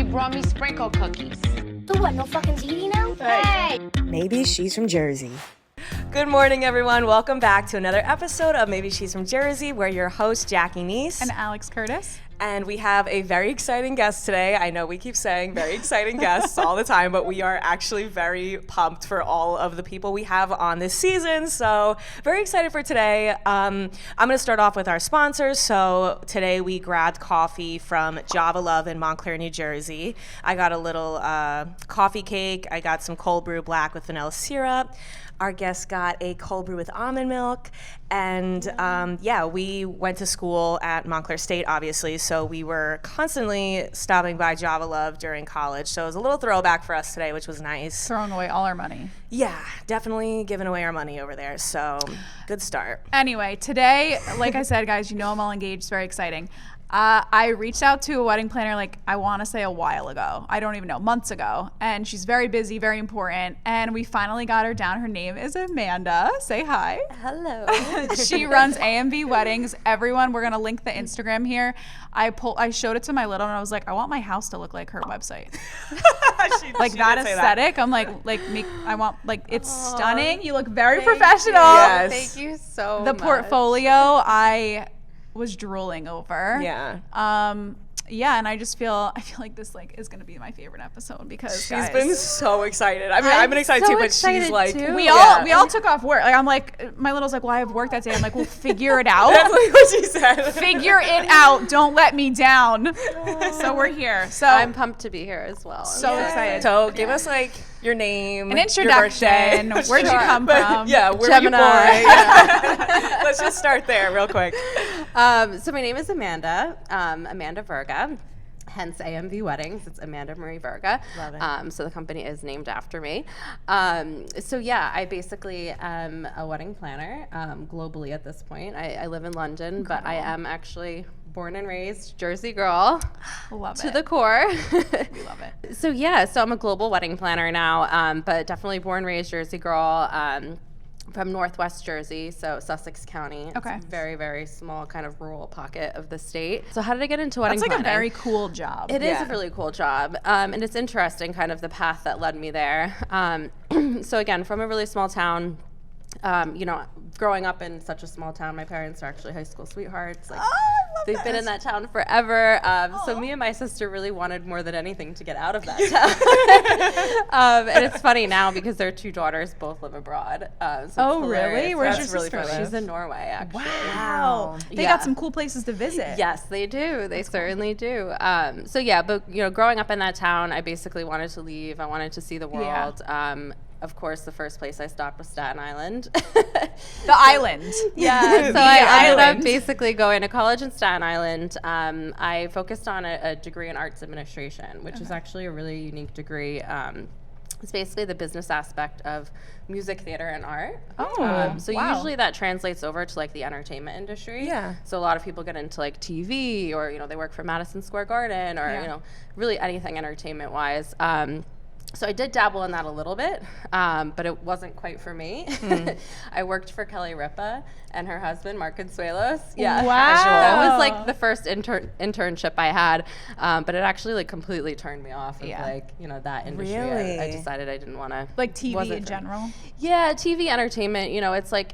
brought me sprinkle cookies. So what, no fucking TV now? Hey! Maybe she's from JerSeY. Good morning, everyone. Welcome back to another episode of Maybe She's from JerSeY. We're your hosts, Jackie Neese. And Alex Curtis. And we have a very exciting guest today. I know we keep saying very exciting guests all the time, but we are actually very pumped for all of the people we have on this season. So very excited for today. I'm going to start off with our sponsors. So today we grabbed coffee from Java Love in Montclair, New Jersey. I got a little coffee cake. I got some cold brew black with vanilla syrup. Our guest got a cold brew with almond milk. And we went to school at Montclair State, obviously, so we were constantly stopping by Java Love during college. So it was a little throwback for us today, which was nice. Throwing away all our money. Yeah, definitely giving away our money over there. So good start. Anyway, today, like I said, guys, you know I'm all engaged. It's very exciting. I reached out to a wedding planner, I want to say a while ago. I don't even know, months ago. And she's very busy, very important. And we finally got her down. Her name is Amanda. Say hi. Hello. She runs AMV Weddings. Everyone, we're going to link the Instagram here. I showed it to my little and I was like, I want my house to look like her website. Like that aesthetic. I'm I want, it's stunning. You look very professional. Yes. Thank you so much. The portfolio, I was drooling over. Yeah. And I feel like this is gonna be my favorite episode because she's been so excited. I mean, I'm I've been excited so too, but excited she's like, too. we all took off work. My little's like, well, I have work that day. I'm like, well, figure it out. That's like what she said. Figure it out. Don't let me down. So we're here. So I'm pumped to be here as well. So excited. So give us your name, an introduction. Your Where'd you come from? Yeah, where Gemini. were you born? Yeah. Let's just start there real quick. So my name is Amanda, Amanda Virga. Hence AMV Weddings. It's Amanda Marie Virga. Love it. So the company is named after me. I basically am a wedding planner globally at this point. I live in London, but I am actually born and raised Jersey girl. Love to it. the core. We love it. So I'm a global wedding planner now, but definitely born and raised Jersey girl. From Northwest Jersey, so Sussex County. Okay. It's a very, very small kind of rural pocket of the state. So how did I get into wedding That's planning? a very cool job. It is a really cool job. And it's interesting kind of the path that led me there. So again, from a really small town, growing up in such a small town, my parents are actually high school sweethearts. They've been in that town forever. So me and my sister really wanted more than anything to get out of that town. And it's funny now because their two daughters both live abroad. So really? Where's your really sister funny. live? She's in Norway, actually. Wow. They got some cool places to visit. Yes, they do. They certainly do. Growing up in that town, I basically wanted to leave. I wanted to see the world. Yeah. Of course, the first place I stopped was Staten Island. The island. Yeah, so I ended up basically going to college in Staten Island. I focused on a degree in arts administration, which is actually a really unique degree. It's basically the business aspect of music, theater, and art. Usually that translates over to the entertainment industry. Yeah. So a lot of people get into TV or they work for Madison Square Garden or really anything entertainment wise. So I did dabble in that a little bit, but it wasn't quite for me. I worked for Kelly Ripa and her husband, Mark Consuelos. Yeah. Wow. That was the first internship I had, but it actually completely turned me off of that industry. Really? I decided I didn't want to. TV in general? Yeah, TV entertainment,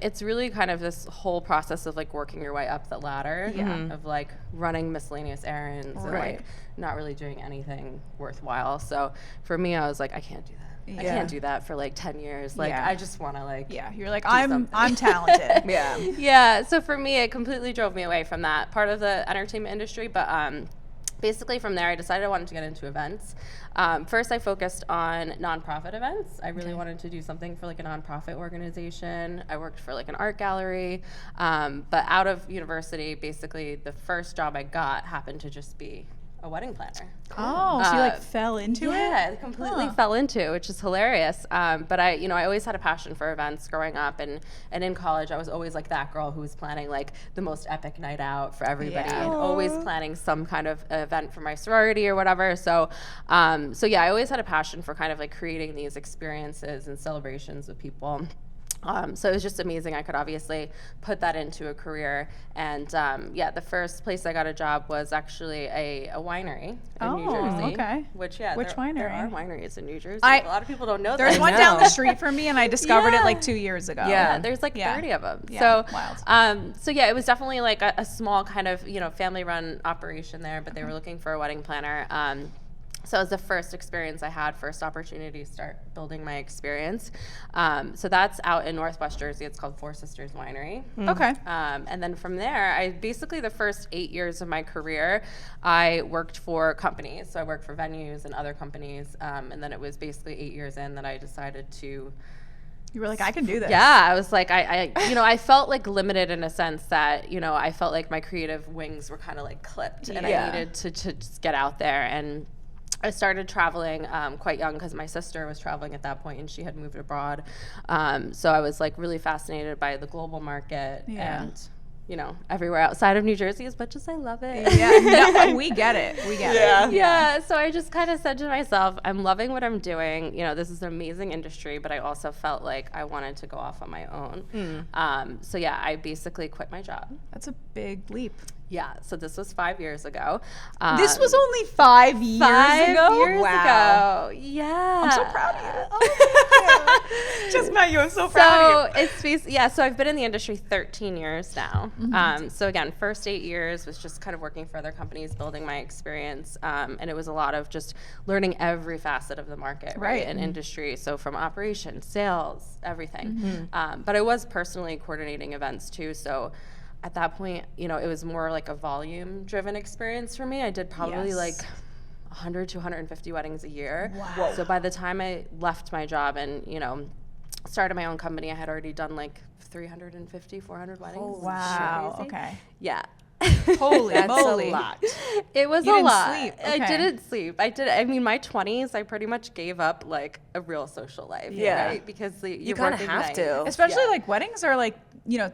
it's really kind of this whole process of working your way up the ladder of running miscellaneous errands and not really doing anything worthwhile. So for me, I was I can't do that. Yeah. I can't do that for 10 years. I just want to you're I'm talented. Yeah. Yeah. So for me, it completely drove me away from that part of the entertainment industry. But basically from there, I decided I wanted to get into events. First, I focused on nonprofit events. I really wanted to do something for a nonprofit organization. I worked for an art gallery. But out of university, basically the first job I got happened to just be a wedding planner. Oh, so you fell into it? Yeah, I completely fell into it, which is hilarious. But I always had a passion for events growing up, and in college, I was always that girl who was planning the most epic night out for everybody, and always planning some kind of event for my sorority or whatever. So I always had a passion for kind of creating these experiences and celebrations with people. So it was just amazing. I could obviously put that into a career. And the first place I got a job was actually a winery in New Jersey. Okay. Which winery? There are wineries in New Jersey. I- A lot of people don't know There's that. one down the street from me, and I discovered it Yeah. like 2 years ago. Yeah, there's like Yeah. 30 of them. Yeah, So, wild. it was definitely like a small kind of, family-run operation there, but they were looking for a wedding planner. So it was the first experience I had, first opportunity to start building my experience. So that's out in Northwest Jersey. It's called Four Sisters Winery. Okay. And then from there, basically the first 8 years of my career, I worked for companies. So I worked for venues and other companies. And then it was basically 8 years in that I decided to. You were like, I can do this. Yeah, I was like, I felt like limited in a sense that, I felt like my creative wings were kind of like clipped, and I needed to just get out there. And I started traveling quite young because my sister was traveling at that point and she had moved abroad. So I was like really fascinated by the global market and, everywhere outside of New Jersey, as much as I love it. Yeah, no, we get it. We get it. Yeah, so I just kind of said to myself, I'm loving what I'm doing. This is an amazing industry, but I also felt like I wanted to go off on my own. I basically quit my job. That's a big leap. Yeah, so this was 5 years ago. This was only 5 years ago? Years Wow. ago. Yeah. I'm so proud of you. Just met you. I'm so proud of you. So I've been in the industry 13 years now. So again, first 8 years was just kind of working for other companies, building my experience, and it was a lot of just learning every facet of the market, right, and industry. So from operations, sales, everything. But I was personally coordinating events too. So at that point, it was more like a volume-driven experience for me. I did probably like 100 to 150 weddings a year. Wow. So by the time I left my job and, started my own company, I had already done like 350, 400 weddings. Oh, wow. Okay. Yeah. Holy moly. a lot. It was You a didn't lot. sleep. I Okay. didn't sleep. My 20s, I pretty much gave up like a real social life. Yeah. Right? Because You you're kind of working have nights. to. Especially like weddings are like,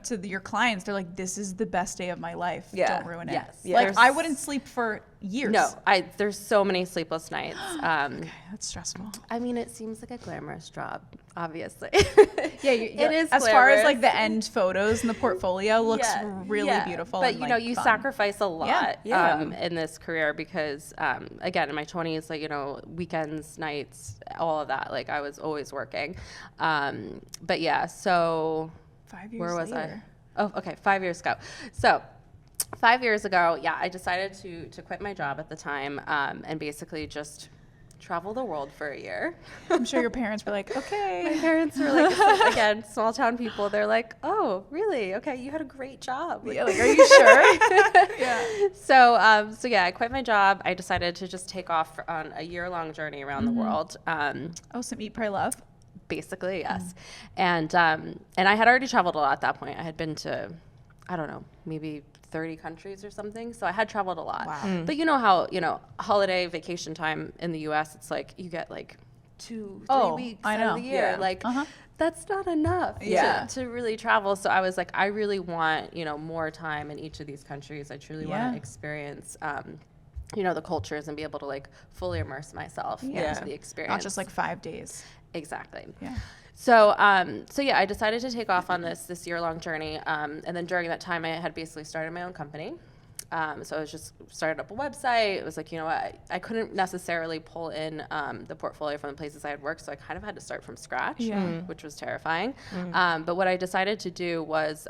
to your clients, they're like, this is the best day of my life. Yeah. Don't ruin it. Yes. Yeah. Like, There's- I wouldn't sleep for years. No, there's so many sleepless nights. Okay, that's stressful. I mean, it seems like a glamorous job, obviously. Yeah, it is. As far as glamorous. like the end photos and the portfolio looks really beautiful. But and, like, you fun. sacrifice a lot Yeah. in this career because again, in my 20s, like weekends, nights, all of that. Like I was always working. But yeah, so 5 years where was later. I? Oh, okay, 5 years ago. So 5 years ago, I decided to quit my job at the time and basically just travel the world for a year. I'm sure your parents were like, okay. My parents were like, again, small town people. They're like, oh, really? Okay, you had a great job. Yeah, like, are you sure? So I quit my job. I decided to just take off on a year-long journey around the world. Some Eat, Pray, Love. Basically, yes. And I had already traveled a lot at that point. I had been to, I don't know, maybe 30 countries or something. So I had traveled a lot. Wow. But you know how, holiday vacation time in the US, it's like you get like 2-3 weeks I out know. of the year. Yeah. Like that's not enough to really travel. So I was like, I really want, more time in each of these countries. I truly want to experience the cultures and be able to like fully immerse myself into the experience. Not just like 5 days. Exactly. Yeah. So, I decided to take off on this year-long journey, and then during that time, I had basically started my own company. So I was just started up a website. It was like, I couldn't necessarily pull in the portfolio from the places I had worked, so I kind of had to start from scratch, which was terrifying. But what I decided to do was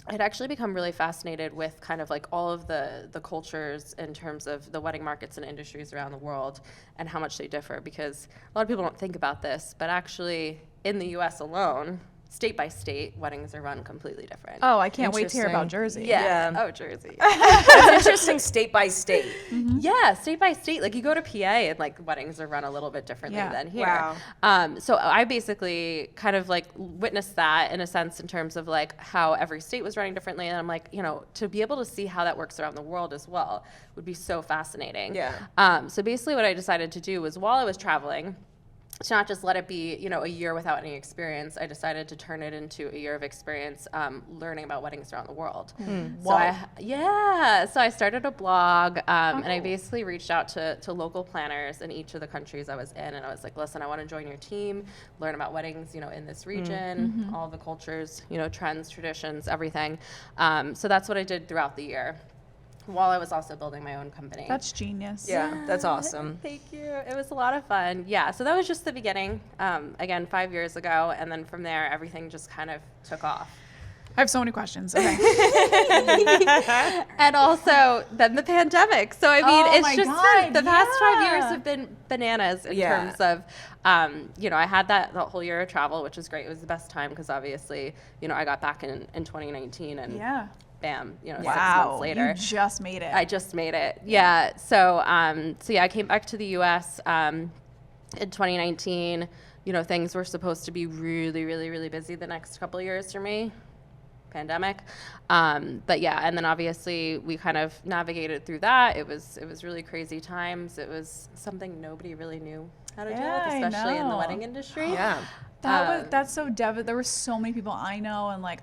I'd actually become really fascinated with kind of like all of the cultures in terms of the wedding markets and industries around the world and how much they differ, because a lot of people don't think about this, but actually in the US alone, state by state, weddings are run completely different. Oh, I can't wait to hear about Interesting. Jersey. Yeah. Yeah. Oh, Jersey. It's interesting state by state. Yeah, state by state. Like you go to PA and like weddings are run a little bit differently than here. Wow. So I basically kind of like witnessed that in a sense in terms of like how every state was running differently. And I'm like, to be able to see how that works around the world as well would be so fascinating. Yeah. So basically what I decided to do was while I was traveling, to not just let it be, you know, a year without any experience, I decided to turn it into a year of experience learning about weddings around the world. So I started a blog and I basically reached out to local planners in each of the countries I was in, and I was like, listen, I want to join your team, learn about weddings, you know, in this region, all the cultures, you know, trends, traditions, everything. So that's what I did throughout the year, while I was also building my own company. That's genius. Yeah, that's awesome. Thank you. It was a lot of fun. Yeah, so that was just the beginning, again, 5 years ago. And then from there, everything just kind of took off. I have so many questions. Okay. And also then the pandemic. So, I mean, it's just the past 5 years have been bananas in terms of, you know, I had that whole year of travel, which was great. It was the best time because obviously, you know, I got back in 2019 and bam, you know, 6 months later. You just made it. I just made it. Yeah. So, yeah, I came back to the U.S. In 2019. You know, things were supposed to be really, really, really busy the next couple of years for me. Pandemic. But yeah, and then obviously we kind of navigated through that. It was really crazy times. It was something nobody really knew how to deal with, especially in the wedding industry. Yeah. That's so devastating. There were so many people I know and like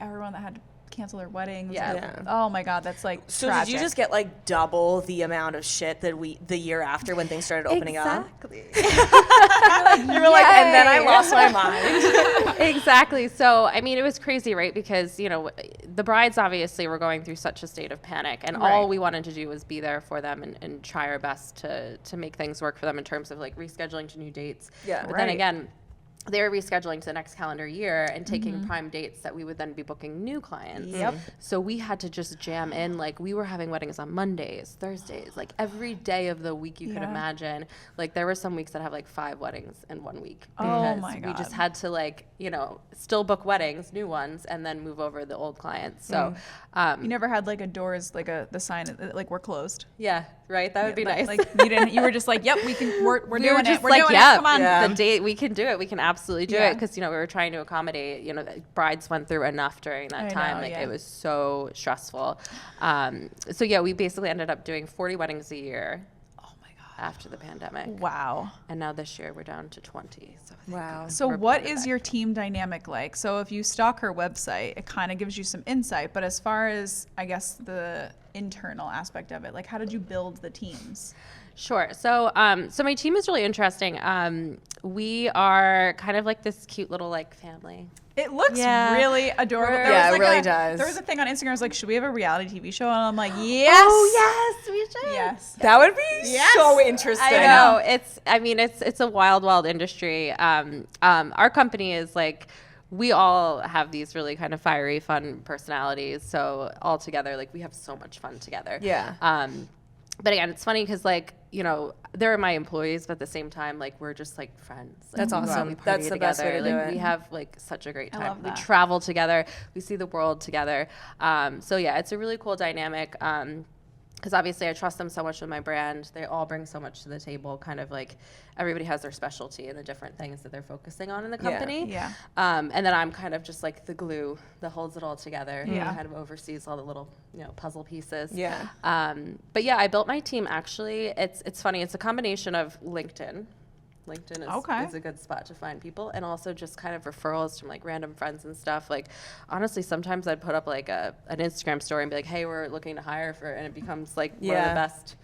everyone that had to cancel their weddings. Yeah. Oh my God, that's like So tragic. did you just get like double the amount of shit that the year after when things started opening up? Exactly. You were like, and then I lost my mind. Exactly. So, I mean, it was crazy, right? Because, you know, the brides obviously were going through such a state of panic, and all we wanted to do was be there for them and try our best to make things work for them in terms of like rescheduling to new dates. Yeah. But then again, they were rescheduling to the next calendar year and taking prime dates that we would then be booking new clients. Yep. So we had to just jam in, like we were having weddings on Mondays, Thursdays, like every day of the week you could imagine. Like there were some weeks that have like 5 weddings in 1 week. Oh my We God. just had to like, you know, still book weddings, new ones, and then move over the old clients. So You never had like a doors, like the sign, like we're closed. yeah, right? That would be nice. Like you didn't. You were just like, yep, we're we doing were it. just We're like, doing yeah, it. Come on. the date, we can do it. We can absolutely do Yeah. it because, you know, we were trying to accommodate, you know, the brides went through enough during that I time. know, Like yeah. it was so stressful. So yeah, we basically ended up doing 40 weddings a year. Oh my God. After the pandemic. Wow. And now this year we're down to 20. So Wow. So We're what part of is that. your team dynamic like? So if you stalk her website, it kind of gives you some insight. But as far as, I guess, the internal aspect of it, like how did you build the teams? Sure. So, so my team is really interesting. We are kind of like this cute little like family. It looks Yeah. really adorable. We're- There Yeah, was it really a, does. There was a thing on Instagram. I was like, should we have a reality TV show? And I'm like, yes. Oh yes, we should. Yes. That would be so interesting. I know. It's a wild, wild industry. Our company is like, we all have these really kind of fiery, fun personalities. So all together, like we have so much fun together. Yeah. But again, it's funny because like, you know, they're my employees, but at the same time, like we're just like friends. Like, That's we go out, awesome. we party That's the best way to together. do Like, it. We have like such a great I time. love We that. travel together. We see the world together. So yeah, it's a really cool dynamic. Because obviously I trust them so much with my brand. They all bring so much to the table, kind of like everybody has their specialty and the different things that they're focusing on in the company. Yeah. And then I'm kind of just like the glue that holds it all together. Yeah. And kind of oversees all the little, you know, puzzle pieces. Yeah. But yeah, I built my team actually. It's funny. It's a combination of LinkedIn. LinkedIn is a good spot to find people, and also just kind of referrals from like random friends and stuff. Like honestly, sometimes I'd put up like an Instagram story and be like, hey, we're looking to hire for, and it becomes like one of the best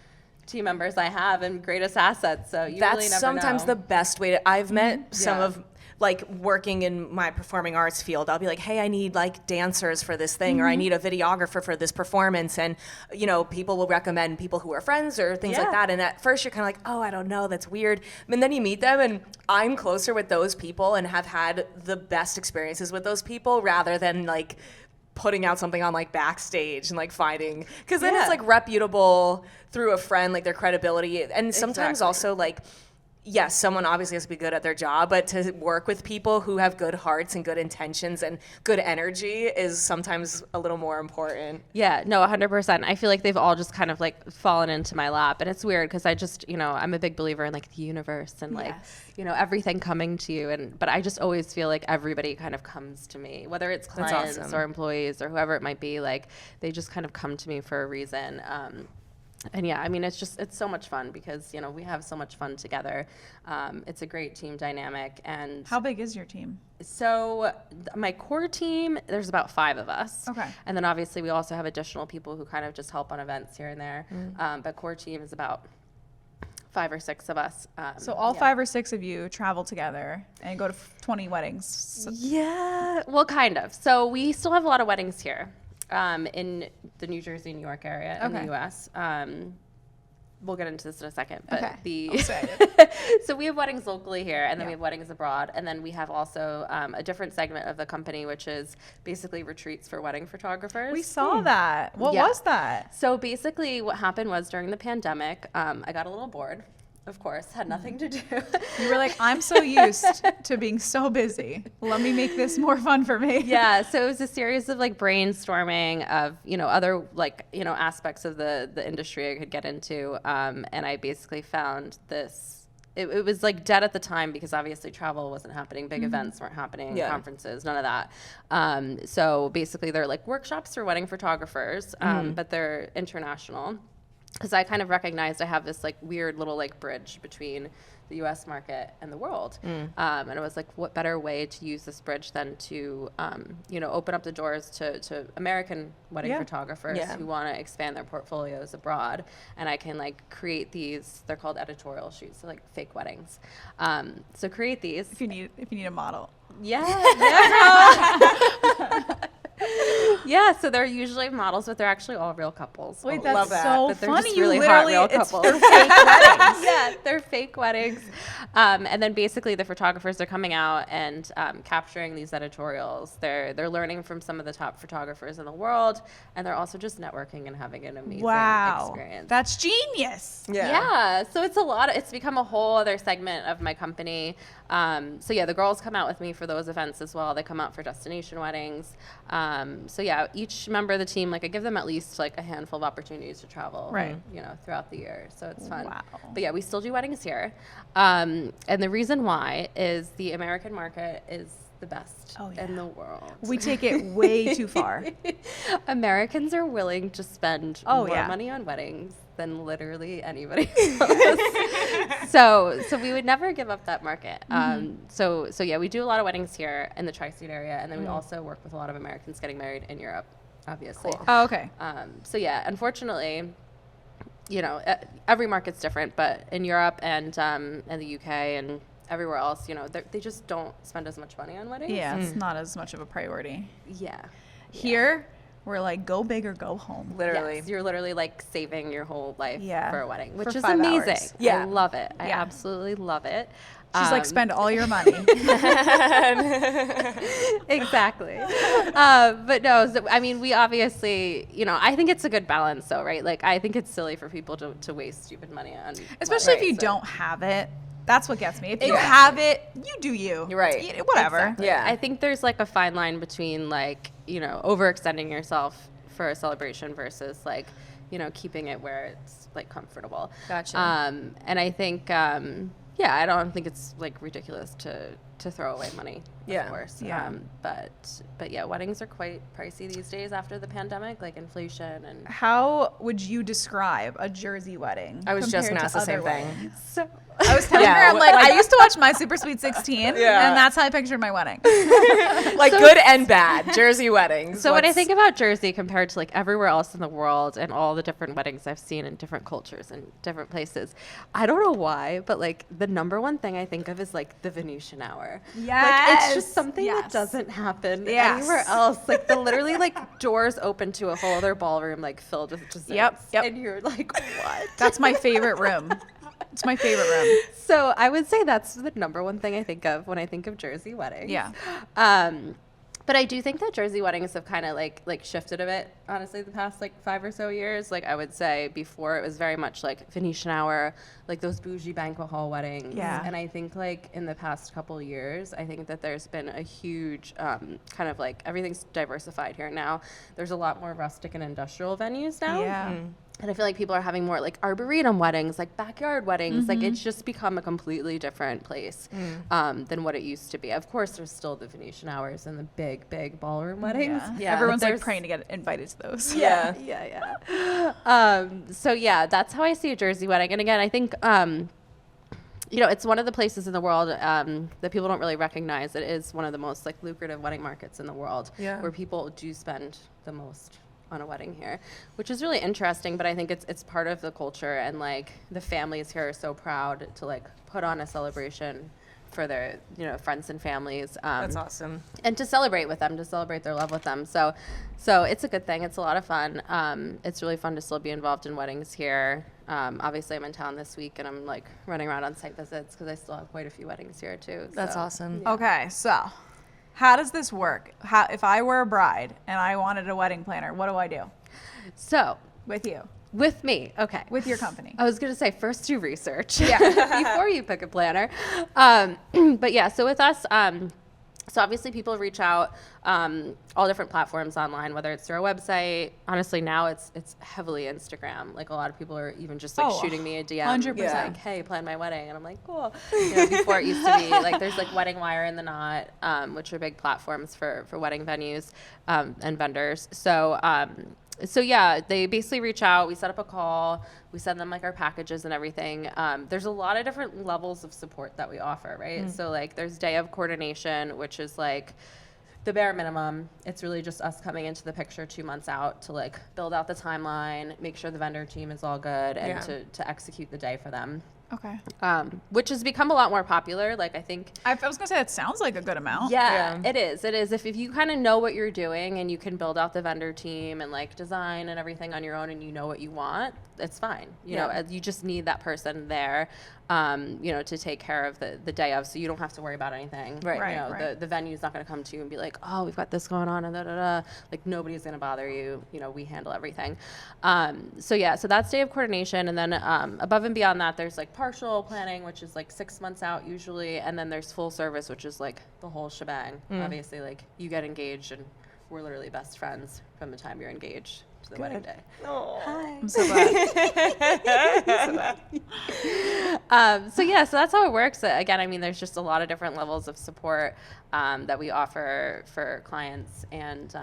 team members I have and greatest assets. So you That's really never sometimes know. the best way to. I've met some Yeah. of like working in my performing arts field. I'll be like, hey, I need like dancers for this thing, or I need a videographer for this performance, and you know, people will recommend people who are friends or things like that. And at first, you're kind of like, oh, I don't know, that's weird. And then you meet them, and I'm closer with those people and have had the best experiences with those people rather than like putting out something on like Backstage and like finding, because then it's like reputable through a friend, like their credibility, and sometimes also like, yes, someone obviously has to be good at their job, but to work with people who have good hearts and good intentions and good energy is sometimes a little more important. Yeah, no, 100%. I feel like they've all just kind of like fallen into my lap. And it's weird because I just, you know, I'm a big believer in like the universe and like, you know, everything coming to you. But I just always feel like everybody kind of comes to me, whether it's clients awesome. or employees or whoever it might be, like they just kind of come to me for a reason. And yeah, I mean, it's so much fun because, you know, we have so much fun together. It's a great team dynamic. And How big is your team? so my core team, there's about 5 of us. Okay. And then obviously we also have additional people who kind of just help on events here and there. But core team is about 5 or 6 of us. So all 5 or 6 of you travel together and go to 20 weddings. So Yeah, well, kind of. So we still have a lot of weddings here in the New Jersey, New York area in the Okay. U.S. We'll get into this in a second. But Okay. so we have weddings locally here, and then Yeah. we have weddings abroad, and then we have also a different segment of the company, which is basically retreats for wedding photographers. we saw that. What Yeah. was that? So basically, what happened was during the pandemic, I got a little bored. Of course, had nothing to do. You were like, I'm so used to being so busy. Let me make this more fun for me. Yeah, so it was a series of like brainstorming of, you know, other like, you know, aspects of the industry I could get into. And I basically found this, it was like dead at the time because obviously travel wasn't happening, big events weren't happening, conferences, none of that. So basically they're like workshops for wedding photographers, but they're international. Because I kind of recognized I have this like weird little like bridge between the U.S. market and the world, and it was like, what better way to use this bridge than to, you know, open up the doors to American wedding photographers who want to expand their portfolios abroad, and I can like create these. They're called editorial shoots, so like fake weddings. So create these. If you need a model. Yeah, so they're usually models, but they're actually all real couples. Wait, Love that's that. so But they're funny. just You really hot literally, real it's couples. for fake weddings. Yeah, they're fake weddings. And then basically the photographers are coming out and capturing these editorials. They're learning from some of the top photographers in the world, and they're also just networking and having an amazing experience. That's genius. Yeah, so it's become a whole other segment of my company. So yeah, the girls come out with me for those events as well. They come out for destination weddings. So yeah, each member of the team, like I give them at least like a handful of opportunities to travel, Right. you know, throughout the year. So it's fun. Wow. But yeah, we still do weddings here. And the reason why is the American market is the best in the world. We take it way too far. Americans are willing to spend Oh, more yeah. money on weddings than literally anybody else. so we would never give up that market. So yeah, we do a lot of weddings here in the tri-state area, and then we also work with a lot of Americans getting married in Europe, obviously. Oh, okay. So yeah, unfortunately, you know, every market's different, but in Europe and the UK and everywhere else, you know, they just don't spend as much money on weddings. Yeah, it's not as much of a priority. Yeah. Here, we're like, go big or go home. Literally. Yes, you're literally like saving your whole life for a wedding, which For is 5 amazing. hours. Yeah. I love it. I Yeah. absolutely love it. She's like, spend all your money. Exactly. But no, so, I mean, we obviously, you know, I think it's a good balance though, right? Like, I think it's silly for people to waste stupid money on. Especially if you don't have it. That's what gets me. If you have it, you do you. Right. Whatever. Exactly. Yeah. I think there's like a fine line between like, you know, overextending yourself for a celebration versus like, you know, keeping it where it's like comfortable. Gotcha. And I think, yeah, I don't think it's like ridiculous to throw away money, of course. Yeah. But yeah, weddings are quite pricey these days after the pandemic, like inflation and. How would you describe a JerSeY wedding? I was just compared gonna ask to the same other thing. weddings? So I was telling her, I'm like, I used to watch My Super Sweet 16, and that's how I pictured my wedding. Like good and bad JerSeY weddings. So when I think about JerSeY compared to like everywhere else in the world and all the different weddings I've seen in different cultures and different places, I don't know why, but like the number one thing I think of is like the Venetian hour. Like it's just something that doesn't happen anywhere else. Like the literally like doors open to a whole other ballroom like filled with desserts. Yep. And you're like, what? That's my favorite room. It's my favorite room. So I would say that's the number one thing I think of when I think of JerSeY weddings. Yeah. But I do think that JerSeY weddings have kind of like shifted a bit, honestly, the past like 5 or so years. Like I would say before it was very much like Venetian hour, like those bougie banquet hall weddings. Yeah. And I think like in the past couple years, I think that there's been a huge kind of like everything's diversified here now. There's a lot more rustic and industrial venues now. Yeah. And I feel like people are having more like arboretum weddings, like backyard weddings. Like it's just become a completely different place than what it used to be. Of course, there's still the Venetian hours and the big ballroom weddings. Yeah. Everyone's like praying to get invited to those. Yeah. So yeah, that's how I see a JerSeY wedding. And again, I think it's one of the places in the world that people don't really recognize. It is one of the most like lucrative wedding markets in the world, where people do spend the most on a wedding here, which is really interesting. But I think it's part of the culture, and like the families here are so proud to like put on a celebration for their friends and families. That's awesome. And to celebrate with them, to celebrate their love with them. So it's a good thing. It's a lot of fun. It's really fun to still be involved in weddings here. Obviously, I'm in town this week, and I'm like running around on site visits because I still have quite a few weddings here too. That's awesome. Yeah. Okay, so how does this work? If I were a bride and I wanted a wedding planner, what do I do? So With you. with me, okay. With your company. I was going to say, first do research Yeah. before you pick a planner. But yeah, so with us, so obviously people reach out all different platforms online, whether it's through our website. Honestly, now it's heavily Instagram. Like a lot of people are even just like shooting me a DM. 100%. Like, hey, plan my wedding. And I'm like, cool. Before it used to be like there's like Wedding Wire and The Knot, which are big platforms for wedding venues and vendors. So yeah, they basically reach out, we set up a call, we send them like our packages and everything. There's a lot of different levels of support that we offer, right? So like there's day of coordination, which is like the bare minimum. It's really just us coming into the picture 2 months out to like build out the timeline, make sure the vendor team is all good, and to execute the day for them. Okay. Which has become a lot more popular. Like I think I was gonna say that sounds like a good amount. Yeah, it is. It is. If you kind of know what you're doing and you can build out the vendor team and like design and everything on your own, and you know what you want, it's fine. You know, you just need that person there, to take care of the day of, so you don't have to worry about anything. Right. The venue's not going to come to you and be like, oh, we've got this going on and like nobody's going to bother you. We handle everything. So that's day of coordination, and then above and beyond that, there's like partial planning, which is like 6 months out usually, and then there's full service, which is like the whole shebang. Obviously, like you get engaged, and we're literally best friends from the time you're engaged to the wedding day. Oh. Hi. I'm so glad. So that's how it works. Again, I mean, there's just a lot of different levels of support that we offer for clients, and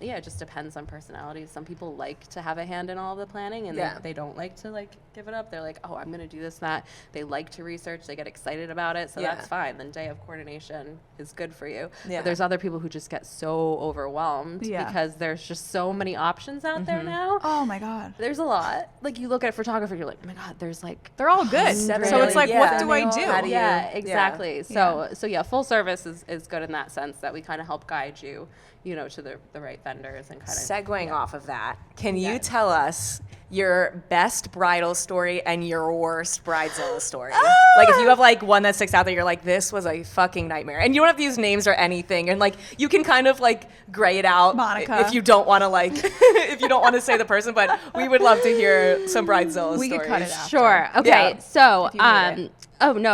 it just depends on personalities. Some people like to have a hand in all of the planning, and they don't like to like give it up. They're like, oh, I'm going to do this, that. They like to research. They get excited about it, so that's fine. Then day of coordination is good for you. But there's other people who just get so overwhelmed because there's just so many options out there now. Oh my God. There's a lot. Like you look at a photographer, you're like, oh my God, there's like They're all good. So it's like, what do I do? Yeah, exactly. So full service is good in that sense, that we kind of help guide you, to the right vendors and kind of segueing off of that. Can you tell us your best bridal story and your worst bridezilla story? Like if you have like one that sticks out that you're like, this was a fucking nightmare, and you don't have to use names or anything, and like you can kind of like gray it out, Monica, if you don't want to like if you don't want to say the person, but we would love to hear some bridezilla We stories. could cut it out. Sure. Okay. Yeah. So, If you need it. oh no.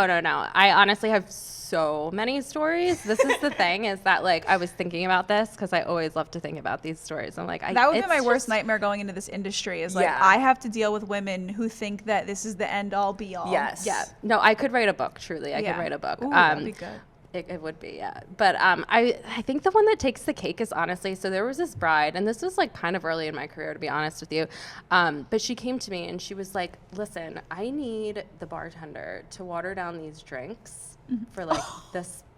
I honestly have so many stories. This is the thing, is that like I was thinking about this because I always love to think about these stories. I'm like, That would be my worst nightmare going into this industry, is like I have to deal with women who think that this is the end all be all. Yes. Yeah. No, I could write a book. Truly, I could write a book. Ooh, that'd be good. It would be, yeah. But I think the one that takes the cake is honestly, so there was this bride, and this was like kind of early in my career, to be honest with you. But she came to me and she was like, listen, I need the bartender to water down these drinks for like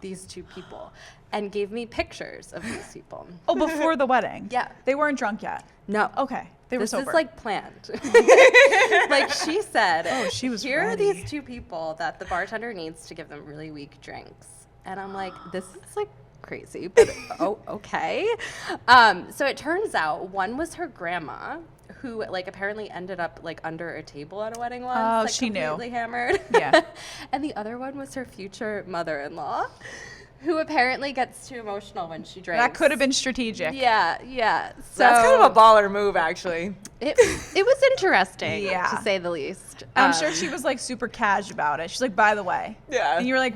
these two people, and gave me pictures of these people. Oh, before the wedding? Yeah. They weren't drunk yet? No. Okay. They were This sober. is like planned. Like she said, she was here ready. are these two people that the bartender needs to give them really weak drinks. And I'm like, this is like crazy, but okay. So it turns out one was her grandma, who like apparently ended up like under a table at a wedding once. Oh, like, she knew. completely hammered. Yeah. And the other one was her future mother-in-law, who apparently gets too emotional when she drinks. That could have been strategic. Yeah. So That's kind of a baller move, actually. it was interesting, Yeah. to say the least. I'm sure she was like super cash about it. She's like, by the way. Yeah. And you were like,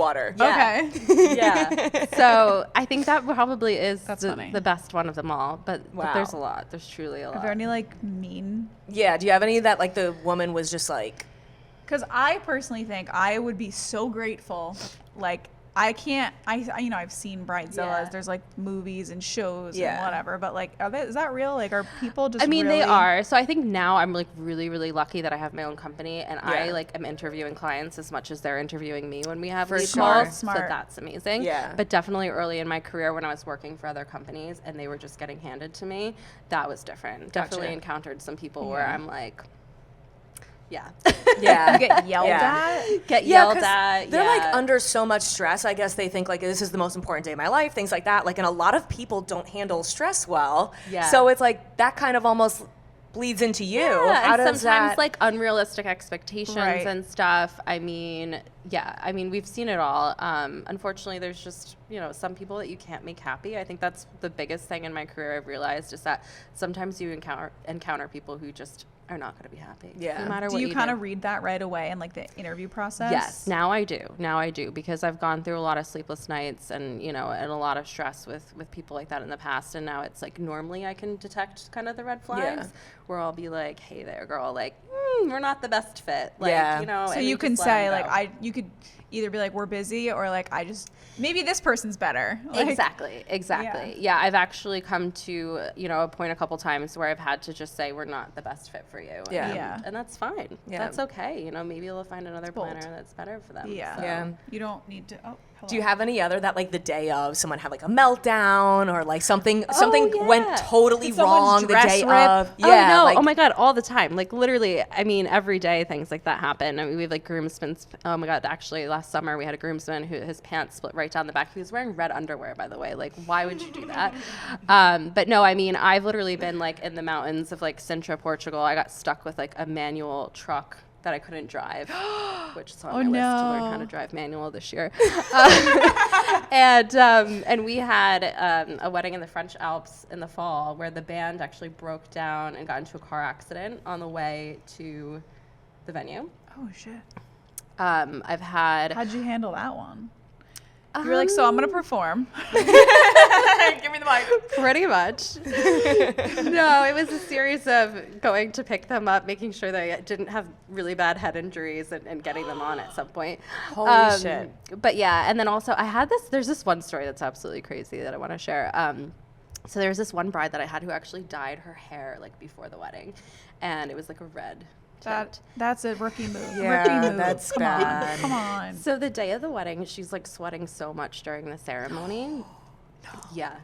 water. Okay. Yeah. So I think that probably is funny. the best one of them all. But Wow. there's a lot. There's truly a lot. Are there any like mean? Yeah. Do you have any that like the woman was just like, Because I personally think I would be so grateful. Like I can't. I've seen bridezillas. Yeah. There's like movies and shows Yeah. and whatever. But like, is that real? Like, are people just? I mean, they really- are. So I think now I'm like really, really lucky that I have my own company and I Yeah. like am interviewing clients as much as they're interviewing me when we have For lead sure. calls. Smart. So that's amazing. Yeah. But definitely early in my career when I was working for other companies and they were just getting handed to me, that was different. Definitely Gotcha. encountered some people where I'm like, yeah. yeah. You get yelled Yeah. at. Get Yeah, yelled 'cause at. they're yeah. like under so much stress. I guess they think like this is the most important day of my life, things like that. Like, and a lot of people don't handle stress well. Yeah. So it's like that kind of almost bleeds into you. Yeah, How and does sometimes that? like unrealistic expectations Right. and stuff. I mean, we've seen it all. Unfortunately, there's just some people that you can't make happy. I think that's the biggest thing in my career I've realized is that sometimes you encounter people who just are not going to be happy. Yeah. No matter Do what you kind do. of read that right away in like the interview process? Yes, now I do because I've gone through a lot of sleepless nights and and a lot of stress with people like that in the past, and now it's like normally I can detect kind of the red flags where I'll be like, hey there girl, like we're not the best fit, like Yeah. So and you can just let say 'em like go. you could either be like we're busy or like maybe this person's better. Like, Exactly. Yeah, I've actually come to, a point a couple times where I've had to just say we're not the best fit for you. Yeah. And, Yeah. and that's fine. Yeah. That's okay. Maybe they'll find another bold. planner that's better for them. Yeah. So. Yeah. You don't need to. Oh, hello. Do you have any other that like the day of someone had like a meltdown or like something yeah. went totally Did someone's wrong the dress day rip? of? Oh, no. Like, Oh, my God. All the time. Like, literally, I mean, every day things like that happen. I mean, we have like groomsmen. Oh, my God. Actually, last summer we had a groomsman who his pants split right down the back. He was wearing red underwear, by the way. Like, why would you do that? But no, I mean, I've literally been like in the mountains of like Sintra, Portugal. I got stuck with like a manual truck that I couldn't drive, which is on my list to learn how to drive manual this year. And we had a wedding in the French Alps in the fall where the band actually broke down and got into a car accident on the way to the venue. Oh shit. I've had How'd you handle that one? You were like, so I'm gonna perform. give me the mic. pretty much. No, it was a series of going to pick them up, making sure they didn't have really bad head injuries and getting them on at some point. Holy shit. But yeah, and then also I had there's this one story that's absolutely crazy that I want to share. So there's this one bride that I had who actually dyed her hair like before the wedding, and it was like a red tint. That's a rookie move. Yeah, rookie move. that's Come bad. on. Come on. So the day of the wedding, she's like sweating so much during the ceremony. Yeah.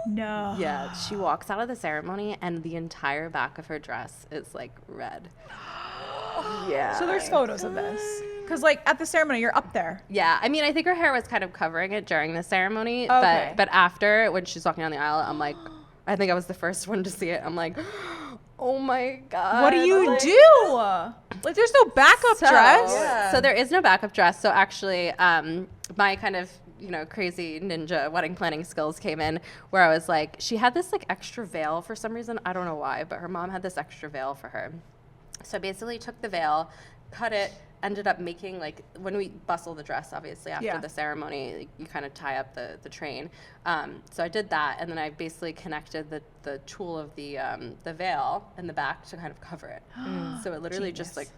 No. Yeah, she walks out of the ceremony and the entire back of her dress is like red. Yeah. So there's photos of this. Because like at the ceremony, you're up there. Yeah, I mean, I think her hair was kind of covering it during the ceremony, Okay. but after, when she's walking down the aisle, I'm like, I think I was the first one to see it. I'm like, oh my God. What do you like, do? Like there's no backup dress. Yeah. So there is no backup dress. So actually, my kind of crazy ninja wedding planning skills came in where I was like, she had this like extra veil for some reason. I don't know why, but her mom had this extra veil for her. So I basically took the veil, cut it, ended up making like, when we bustle the dress, obviously after Yeah. the ceremony, like, you kind of tie up the train. So I did that, and then I basically connected the tulle of the veil in the back to kind of cover it. So it literally just like,